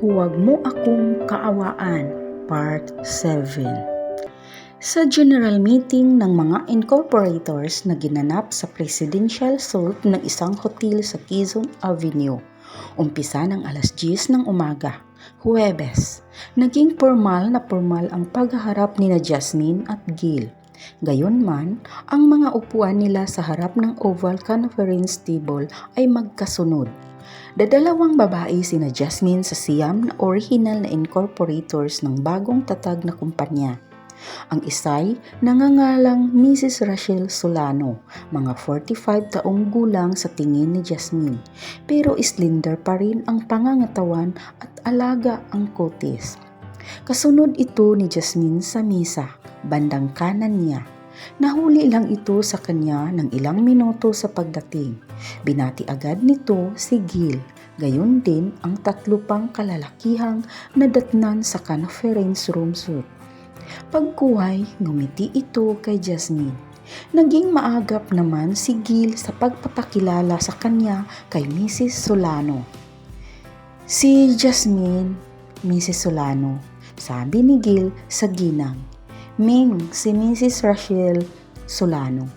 Huwag mo akong kaawaan, Part 7. Sa general meeting ng mga incorporators na ginanap sa presidential suite ng isang hotel sa Quezon Avenue, umpisa ng alas 10 ng umaga, Huwebes, naging formal ang paghaharap nina Jasmine at Gil. Gayunman, ang mga upuan nila sa harap ng Oval Conference Table ay magkasunod. Dadalawang babae sina Jasmine sa siyam na original na incorporators ng bagong tatag na kumpanya. Ang isa'y nangangalang Mrs. Rachel Solano, mga 45 taong gulang sa tingin ni Jasmine, pero slender pa rin ang pangangatawan at alaga ang kutis. Kasunod ito ni Jasmine sa misa, bandang kanan niya. Nahuli lang ito sa kanya ng ilang minuto sa pagdating. Binati agad nito si Gil, gayon din ang tatlo pang kalalakihang nadatnan sa conference room suite. Pagkuhay, ngumiti ito kay Jasmine. Naging maagap naman si Gil sa pagpapakilala sa kanya kay Mrs. Solano. Si Jasmine, Mrs. Solano, sabi ni Gil sa ginang. Ming, si Mrs. Rachel Solano.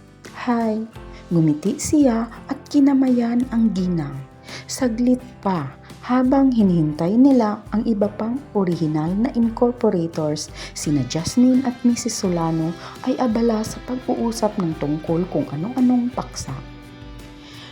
Hi, ngumiti siya at kinamayan ang ginang. Saglit pa, habang hinihintay nila ang iba pang orihinal na incorporators, sina Jasmine at Mrs. Solano ay abala sa pag-uusap ng tungkol kung anong-anong paksa.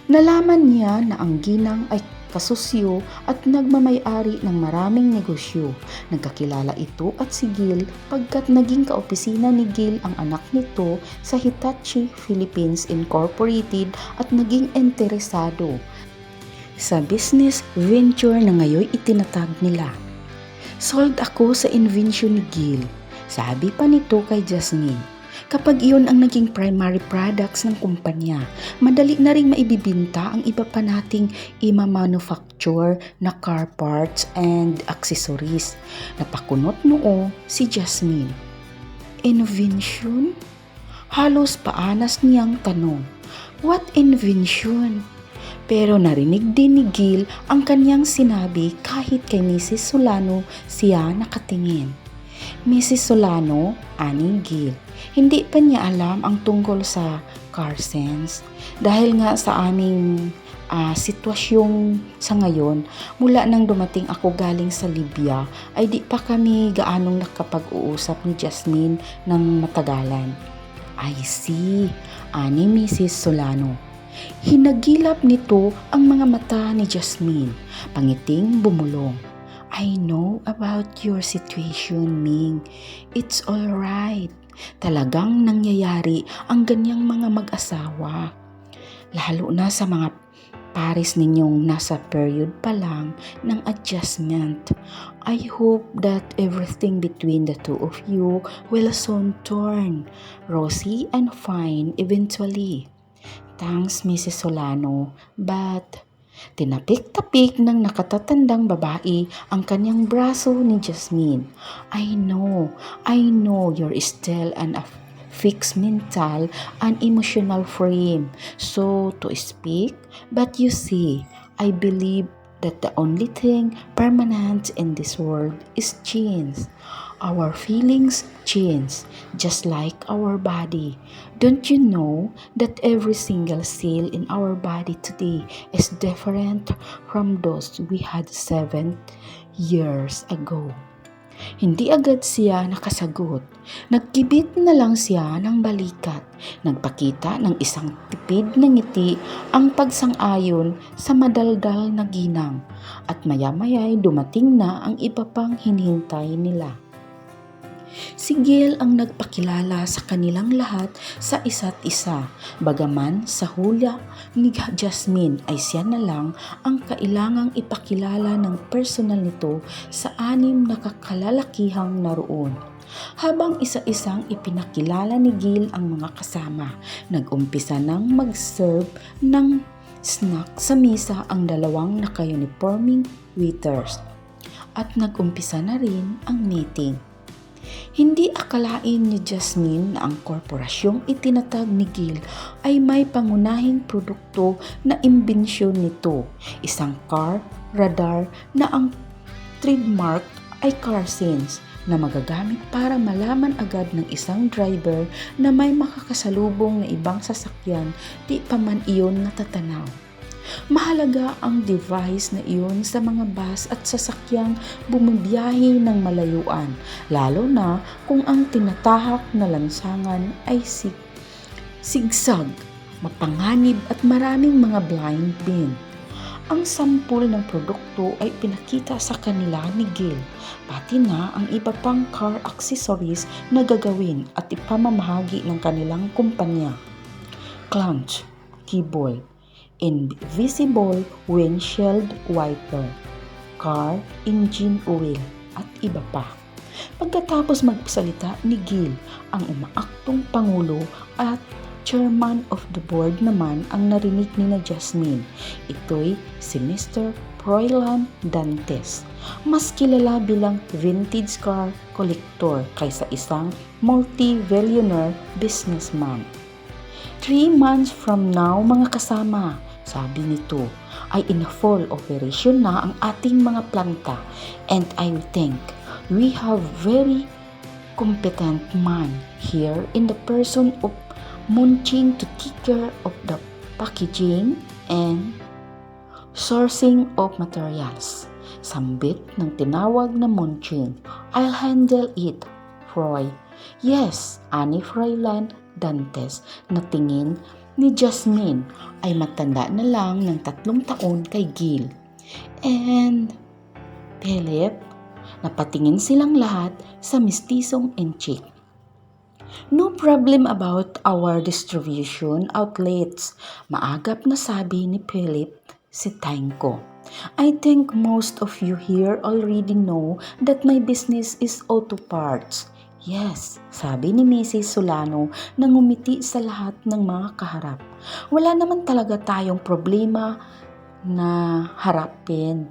Nalaman niya na ang ginang ay kasusyo at nagmamay-ari ng maraming negosyo. Nagkakilala ito at si Gil pagkat naging kaopisina ni Gil ang anak nito sa Hitachi Philippines Incorporated at naging interesado sa business venture na ngayon itinatag nila. Sold ako sa invention ni Gil, sabi pa nito kay Jasmine. Kapag iyon ang naging primary products ng kumpanya, madali na rin maibibinta ang iba pa nating ima-manufacture na car parts and accessories. Napakunot noo si Jasmine. Invention? Halos paanas niyang tanong. What invention? Pero narinig din ni Gil ang kanyang sinabi kahit kay Mrs. Solano siya nakatingin. Mrs. Solano, ani Gil, hindi pa niya alam ang tungkol sa car sense. Dahil nga sa aming sitwasyong sa ngayon, mula nang dumating ako galing sa Libya, ay di pa kami gaanong nakapag-uusap ni Jasmine ng matagalan. I see, ani Mrs. Solano. Hinagilap nito ang mga mata ni Jasmine, pangiting bumulong. I know about your situation, Ming. It's alright. Talagang nangyayari ang ganyang mga mag-asawa. Lalo na sa mga pares ninyong nasa period pa lang ng adjustment. I hope that everything between the two of you will soon turn rosy and fine eventually. Thanks, Mrs. Solano, but tinapik-tapik ng nakatatandang babae ang kanyang braso ni Jasmine. I know you're still an fixed mental and emotional frame, so to speak, but you see, I believe that the only thing permanent in this world is change. Our feelings change, just like our body. Don't you know that every single cell in our body today is different from those we had 7 years ago? Hindi agad siya nakasagot. Nagkibit na lang siya ng balikat. Nagpakita ng isang tipid na ngiti ang pagsang-ayon sa madaldal na ginang. At maya-maya'y dumating na ang iba pang hinihintay nila. Si Gil ang nagpakilala sa kanilang lahat sa isa't isa, bagaman sa hula ni Jasmine ay siya na lang ang kailangang ipakilala ng personal nito sa 6 na kalalakihang naroon. Habang isa-isang ipinakilala ni Gil ang mga kasama, nag-umpisa nang mag-serve ng snack sa misa ang 2 naka-uniforming waiters. At nag-umpisa na rin ang meeting. Hindi akalain ni Jasmine na ang korporasyong itinatag ni Gil ay may pangunahing produkto na imbensyon nito, isang car radar na ang trademark ay car sense na magagamit para malaman agad ng isang driver na may makakasalubong na ibang sasakyan di pa man iyon natatanaw. Mahalaga ang device na iyon sa mga bus at sasakyang bumibiyahe ng malayuan, lalo na kung ang tinatahak na lansangan ay sigsag, mapanganib at maraming mga blind bin. Ang sampul ng produkto ay pinakita sa kanila ni Gil, pati na ang iba pang car accessories na gagawin at ipamamahagi ng kanilang kumpanya. Clutch, keyboard, invisible windshield wiper, car engine oil at iba pa. Pagkatapos magsalita ni Gil, ang umaaktong pangulo at chairman of the board naman ang narinig ni na Jasmine. Ito'y si Mr. Froilan Dantes, mas kilala bilang vintage car collector kaysa isang multi-billionaire businessman. 3 months from now mga kasama, sabi nito, ay in full operation na ang ating mga planta, and I think we have very competent man here in the person of Munching to take care of the packaging and sourcing of materials. Sambit ng tinawag na Munching. I'll handle it, Froy. Yes, ani Froilan Dantes na tingin ni Jasmine ay matanda na lang ng 3 taon kay Gil. And Philip, napatingin silang lahat sa mistisong enchik. No problem about our distribution outlets, maagap na sabi ni Philip si Tainko. I think most of you here already know that my business is auto parts. Yes, sabi ni Mrs. Solano na ngumiti sa lahat ng mga kaharap. Wala naman talaga tayong problema na harapin.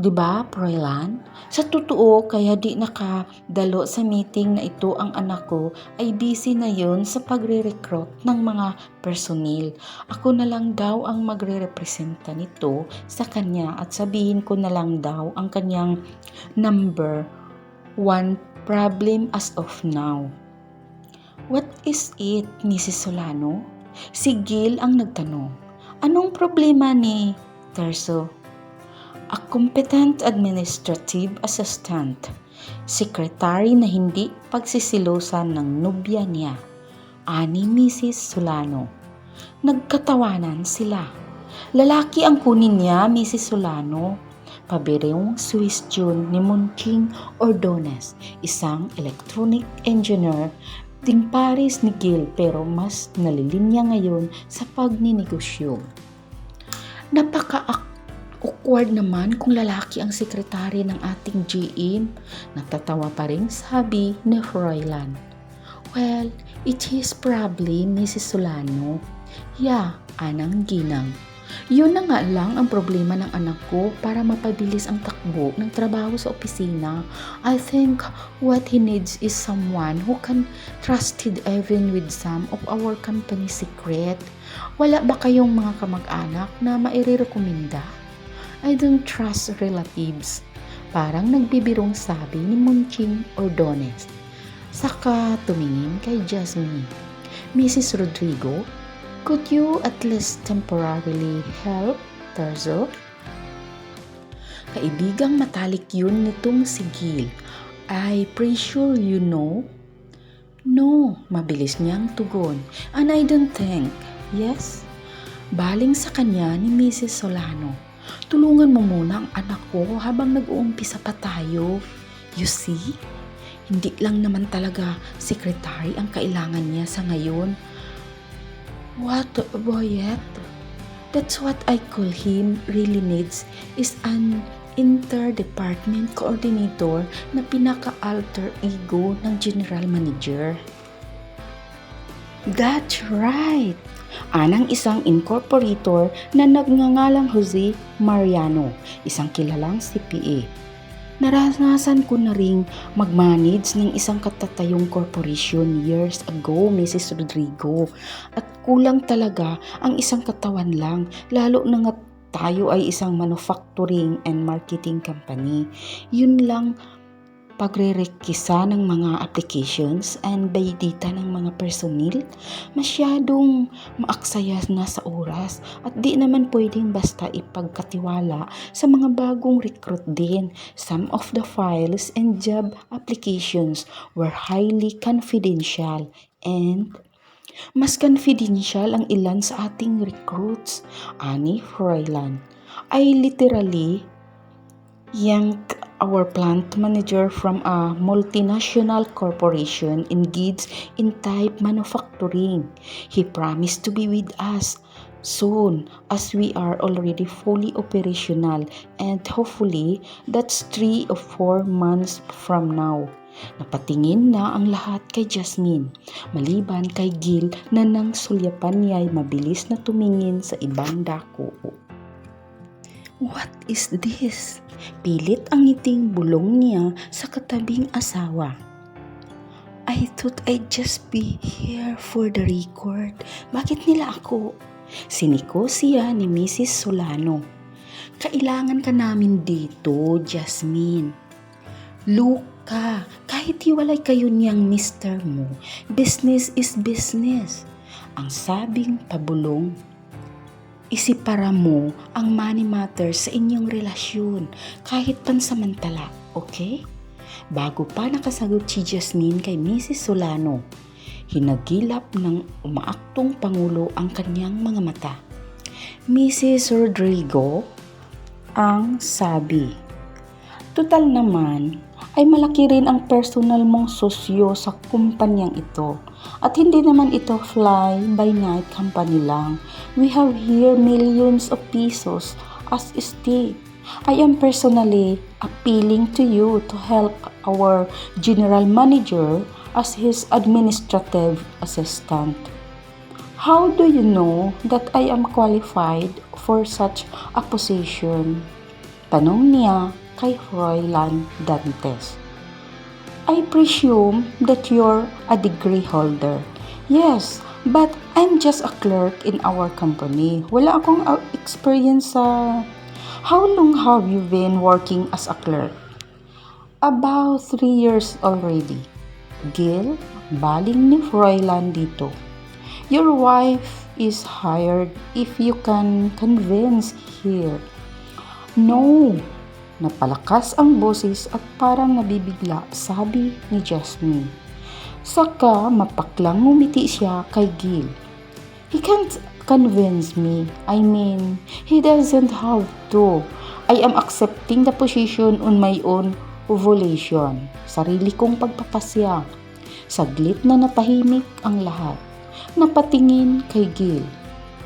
Diba, Froilan? Sa totoo, kaya di nakadalo sa meeting na ito ang anak ko ay busy na yun sa pagre-recruit ng mga personil. Ako na lang daw ang magre-representa nito sa kanya at sabihin ko na lang daw ang kanyang number 1 problem as of now. What is it, Mrs. Solano? Si Gil ang nagtanong. Anong problema ni Terso? A competent administrative assistant, secretary na hindi pagsisilosan ng nobya niya, ani Mrs. Solano. Nagkatawanan sila. Lalaki ang kunin niya, Mrs. Solano. Pabirong suwestyon ni Munching Ordonez, isang electronic engineer ding pares ni Gil pero mas nalilinya ngayon sa pagninegosyo. Awkward naman kung lalaki ang sekretary ng ating GM, natatawa pa rin sabi ni Froilan. Well, it is probably Mrs. Solano. Yeah, anang ginang. Yun na nga lang ang problema ng anak ko para mapabilis ang takbo ng trabaho sa opisina. I think what he needs is someone who can trusted even with some of our company secret. Wala ba kayong mga kamag-anak na mairerekomenda? I don't trust relatives. Parang nagbibirong sabi ni Munching Ordonez. Saka tumingin kay Jasmine. Mrs. Rodrigo, could you at least temporarily help Terzo? Kaibigang matalik yun nitong si Gil. I pretty sure you know? No, mabilis niyang tugon. And I don't think. Yes? Baling sa kanya ni Mrs. Solano. Tulungan mo muna ang anak ko habang nag-uumpisa pa tayo. You see? Hindi lang naman talaga secretary ang kailangan niya sa ngayon. What, Boyet? That's what I call him really needs is an inter-department coordinator na pinaka-alter ego ng general manager. That's right! Anang isang incorporator na nagngangalang Jose Mariano, isang kilalang CPA. Naranasan ko na ring mag-manage ng isang katatayong corporation years ago, Mrs. Rodrigo. At kulang talaga ang isang katawan lang, lalo na Tayo ay isang manufacturing and marketing company. Yun lang pagre-rekisa ng mga applications and by data ng mga personnel, masyadong maaksaya na sa oras at di naman pwedeng basta ipagkatiwala sa mga bagong recruit din. Some of the files and job applications were highly confidential and mas confidential ang ilan sa ating recruits. Ani Froilan, I literally yanked our plant manager from a multinational corporation engaged in type manufacturing. He promised to be with us soon as we are already fully operational and hopefully that's 3 or 4 months from now. Napatingin na ang lahat kay Jasmine, maliban kay Gil na nang sulyapan niya ay mabilis na tumingin sa ibang dako. What is this? Pilit ang ngiting bulong niya sa katabing asawa. I thought I'd just be here for the record. Bakit nila ako? Siniko siya ni Mrs. Solano. Kailangan ka namin dito, Jasmine. Luka, kahit hiwalay kayo niyang mister mo, business is business. Ang sabing pabulong. Isipara mo ang money matters sa inyong relasyon kahit pansamantala, okay? Bago pa nakasagot si Jasmine kay Mrs. Solano, hinagilap ng umaaktong pangulo ang kanyang mga mata. Mrs. Rodrigo, ang sabi, total naman ay malaki rin ang personal mong sosyo sa kumpanyang ito. At hindi naman ito fly-by-night company lang. We have here millions of pesos as stake. I am personally appealing to you to help our general manager as his administrative assistant. How do you know that I am qualified for such a position? Tanong niya kay Froilan Dantes. I presume that you're a degree holder. Yes, but I'm just a clerk in our company. Wala akong experience sa... How long have you been working as a clerk? About 3 years already. Gil, baling ni Froilan dito. Your wife is hired if you can convince her. No. Napalakas ang boses at parang nabibigla, sabi ni Jasmine. Saka mapaklang ngumiti siya kay Gil. He can't convince me. I mean, he doesn't have to. I am accepting the position on my own ovulation. Sarili kong pagpapasya. Saglit na natahimik ang lahat. Napatingin kay Gil.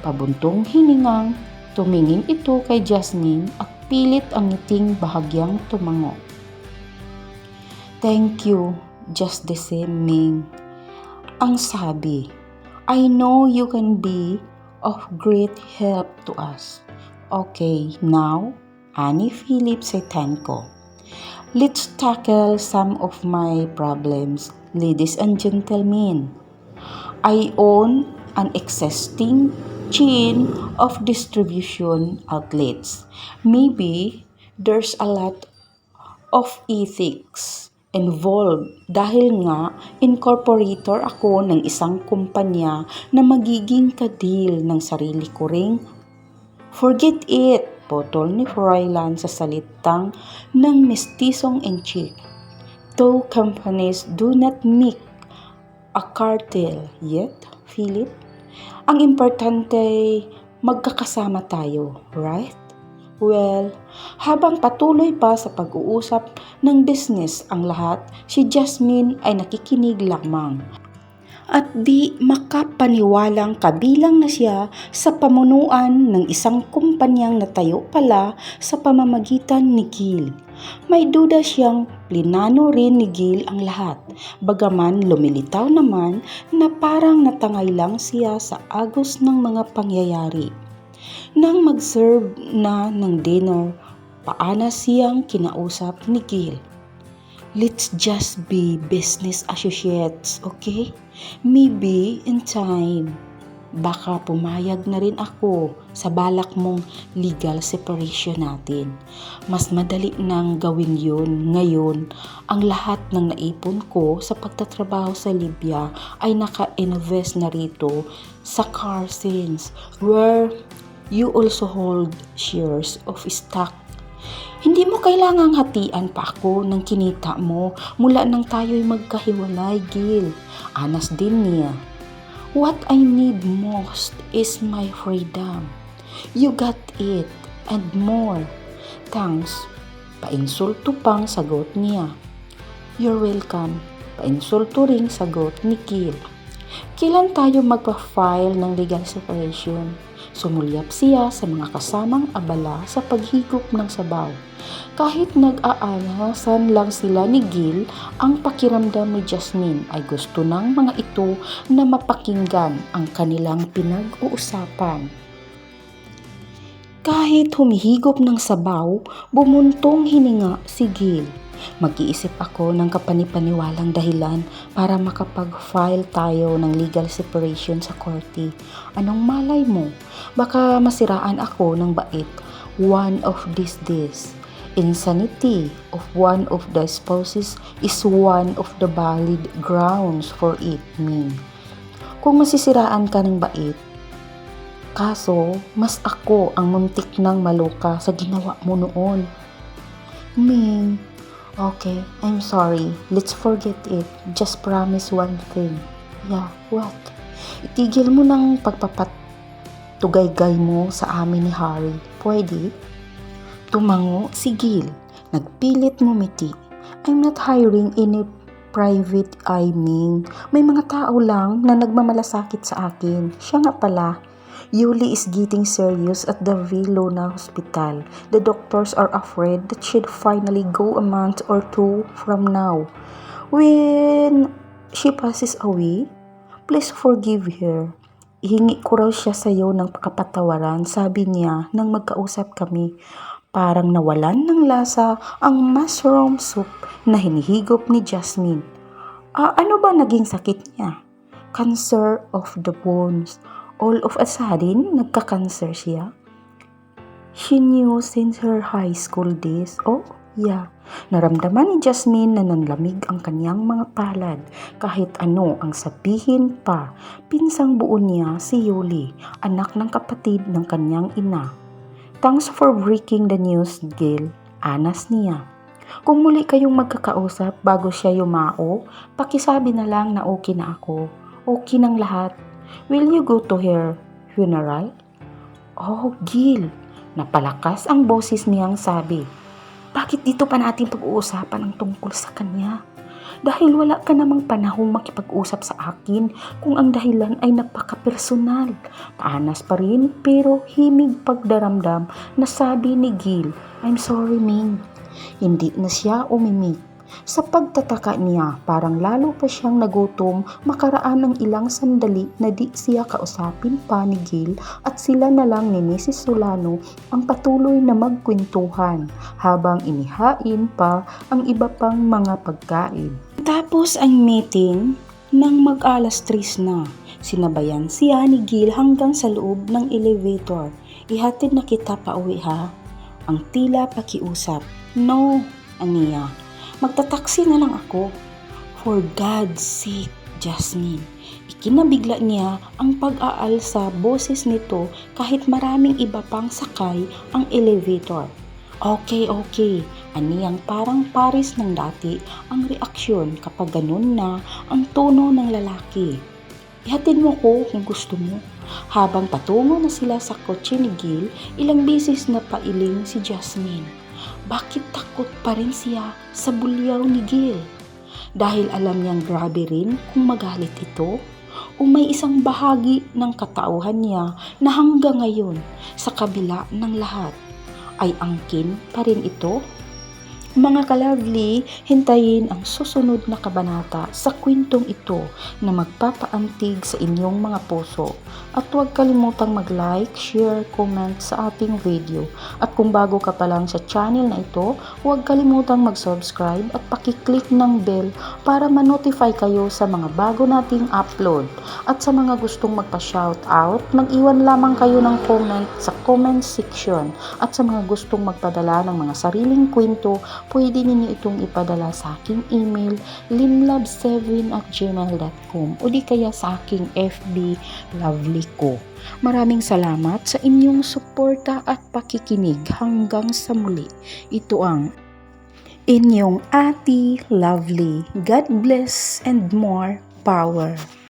Pabuntong hiningang, tumingin ito kay Jasmine at pilit ang ngiting bahagyang tumango. Thank you, just the same, Ming. Ang sabi, I know you can be of great help to us. Okay, now, Annie Philip Setenko. Let's tackle some of my problems, ladies and gentlemen. I own an existing chain of distribution outlets. Maybe there's a lot of ethics involved dahil nga incorporator ako ng isang kumpanya na magiging kadil ng sarili ko ring. Forget it, potol ni Froilan sa salitang ng mestisong enchik. Two companies do not make a cartel yet, Philip. Ang importante magkakasama tayo, right? Well, habang patuloy pa sa pag-uusap ng business ang lahat, si Jasmine ay nakikinig lamang. At di makapaniwalang kabilang na siya sa pamunuan ng isang kumpanyang natayo pala sa pamamagitan ni Gil. May duda siyang plinano rin ni Gil ang lahat, bagaman lumilitaw naman na parang natangay lang siya sa agos ng mga pangyayari. Nang mag-serve na ng dinner, paana siyang kinausap ni Gil. Let's just be business associates, okay? Maybe in time, baka pumayag na rin ako sa balak mong legal separation natin. Mas madali nang gawin yun ngayon. Ang lahat ng naipon ko sa pagtatrabaho sa Libya ay naka-invest na rito sa Carsins, where you also hold shares of stock. Hindi mo kailangang hatian pa ako ng kinita mo mula nang tayo'y magkahiwalay, Gil. Anas din niya. What I need most is my freedom. You got it and more. Thanks. Painsulto pang sagot niya. You're welcome. Painsulto ring sagot ni Gil. Kailan tayo magpa-file ng legal separation? Sumulyap siya sa mga kasamang abala sa paghigop ng sabaw. Kahit nag-aalasan lang sila ni Gil, ang pakiramdam ni Jasmine ay gusto ng mga ito na mapakinggan ang kanilang pinag-uusapan. Kahit humihigop ng sabaw, bumuntong hininga si Gil. Mag-iisip ako ng kapanipaniwalang dahilan para makapag-file tayo ng legal separation sa korte. Anong malay mo? Baka masiraan ako ng bait one of these days. Insanity of one of the spouses is one of the valid grounds for it, Ming. Kung masisiraan ka ng bait, kaso mas ako ang muntik ng maluka sa ginawa mo noon. Ming, okay, I'm sorry. Let's forget it. Just promise one thing. Yeah, what? Itigil mo ng pagpapatugaygay mo sa amin ni Harry. Pwede? Tumango si Gil. Nagpilit ngumiti. I'm not hiring any private eye, Ming. May mga tao lang na nagmamalasakit sa akin. Siya nga pala. Yuli is getting serious at the Villona Hospital. The doctors are afraid that she'd finally go a month or two from now. When she passes away, please forgive her. Ihingi ko raw siya sa iyo ng kapatawaran, sabi niya nang magkausap kami. Parang nawalan ng lasa ang mushroom soup na hinihigop ni Jasmine. Ano ba naging sakit niya? Cancer of the bones. All of a sudden, nagka-cancer siya? She knew since her high school days. Oh, yeah. Naramdaman ni Jasmine na nanlamig ang kanyang mga palad. Kahit ano ang sabihin pa, pinsang buo niya si Yuli, anak ng kapatid ng kanyang ina. Thanks for breaking the news, Gil. Anas niya. Kung muli kayong magkakausap bago siya yumao, pakisabi na lang na okay na ako. Okay ng lahat. Will you go to her funeral? Oh, Gil. Napalakas ang boses niyang sabi. Bakit dito pa natin pag-uusapan ang tungkol sa kanya? Dahil wala ka namang panahong makipag-usap sa akin kung ang dahilan ay napaka-personal. Paanas pa rin pero himig pagdaramdam na sabi ni Gil, I'm sorry, Ming. Hindi na siya umimik. Sa pagtataka niya, parang lalo pa siyang nagutom makaraan ng ilang sandali na di siya kausapin pa ni Gil at sila na lang ni Mrs. Solano ang patuloy na magkwentuhan habang inihain pa ang iba pang mga pagkain. Tapos ang meeting nang mag-alas 3 na. Sinabayan siya ni Gil hanggang sa loob ng elevator. Ihatid na kita pa uwi ha? Ang tila pakiusap. No, aniya. Magtataksi na lang ako. For God's sake, Jasmine. Ikinabigla niya ang pag-aal sa boses nito kahit maraming iba pang sakay ang elevator. Okay. Aniyang parang paris ng dati ang reaksyon kapag ganun na ang tono ng lalaki. Ihatid mo ko kung gusto mo. Habang patungo na sila sa kotse ni Gil, ilang beses na pailing si Jasmine. Bakit takot pa rin siya sa bulyaw ni Gil? Dahil alam niyang grabe rin kung magalit ito? O may isang bahagi ng katauhan niya na hanggang ngayon, sa kabila ng lahat, ay angkin pa rin ito? Mga ka-lovely, hintayin ang susunod na kabanata sa kwentong ito na magpapaantig sa inyong mga puso. At huwag kalimutang mag-like, share, comment sa ating video. At kung bago ka pa lang sa channel na ito, huwag kalimutang mag-subscribe at pakiclick ng bell para ma-notify kayo sa mga bago nating upload. At sa mga gustong magpa-shoutout, mag-iwan lamang kayo ng comment sa comment section. At sa mga gustong magpadala ng mga sariling kwento, pwede ninyo itong ipadala sa aking email linlove7@gmail.com o di kaya sa aking FB Lovely ko. Maraming salamat sa inyong suporta at pakikinig hanggang sa muli. Ito ang inyong Ate Lovely. God bless and more power.